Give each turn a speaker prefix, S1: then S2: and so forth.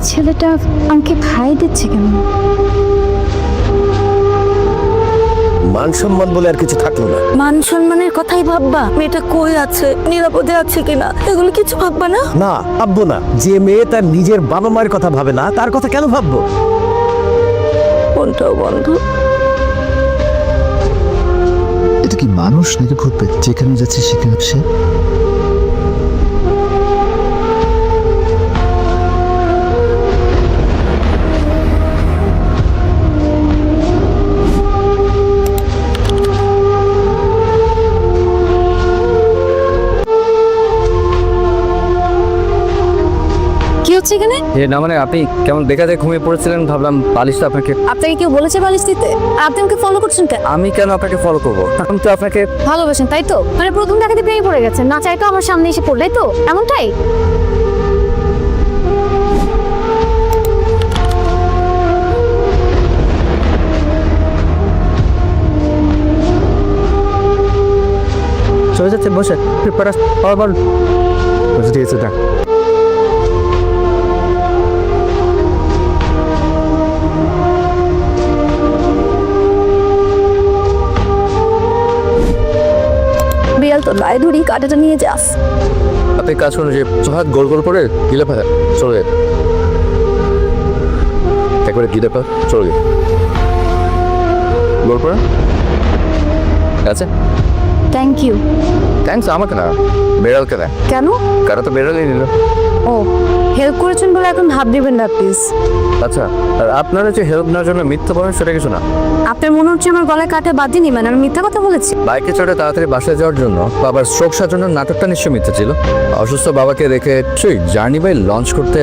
S1: ছেলেটা আমাকে খাই দিচ্ছে কেন?
S2: মান সম্মান বলে আর কিছু থাকলো না।
S3: মান সম্মানের কথাই ভাববা? মেয়েটা কই আছে, নিরাপদে আছে কিনা, এগুলো কিছু ভাববা না?
S2: না, ভাববো না। যে মেয়ে তার নিজের বাবা মায়ের কথা ভাবে না, তার কথা কেন ভাববো?
S3: কোনটাও বন্ধ।
S4: এটা কি মানুষ নাকি ভূত প্রেত? যেখানে যাচ্ছে সেখানে সে।
S1: কি হচ্ছে এখানে?
S5: না মানে আপনি কেমন বেকারে ঘুমিয়ে পড়েছিলেন, ভাবলাম বালিশটা আপনাকে।
S1: আপনাকে কেউ বলেছে বালিশ দিতে? আর আপনি আমাকে ফলো করছেন কেন?
S5: আমি কেন আপনাকে ফলো করবো? আমি তো আপনাকে
S1: ভালোবাসেন তাই তো? মানে প্রথম দেখাতে প্রেমে পড়ে গেছেন, না চাই তো আমার সামনে এসে পড়লাই তো, এমনটাই?
S5: চলে যাচ্ছে, বসে বল। ঠিক আছে, দেখ।
S3: বিড়াল তো গায়ে ধরি, কাঁটাটা নিয়ে যাস।
S5: আপনি কাজ করুন, যে হাত গোল গোল করে গিলে ফেলে চলে যায়, একবারে গিলে ফেলে চলে যায়, গোল করে আছে।
S1: Thank you.
S5: থ্যাংকস আমাকে না, বেড়ালকে দেয়।
S1: কেন?
S5: কারা তো বেড়ালই নিল।
S1: ও, হেল্প করেছেন বলে এখন ভাব দিবেন না প্লিজ।
S5: আচ্ছা, আর আপনারা যে হেল্প নেওয়ার জন্য মিথ্যা বলেন সেটা কিছু না।
S1: আপনার মনে হচ্ছে আমার গলায় কাটা বাঁধিনি, মানে আমি মিথ্যা কথা বলেছি?
S5: বাইকে চড়ে তাড়াতাড়ি বাসায় যাওয়ার জন্য বাবার স্ট্রোক সাজানোর নাটকটা নিশ্চয়ই মিথ্যা ছিল। অসুস্থ বাবাকে রেখে জার্নি বাই লঞ্চ করতে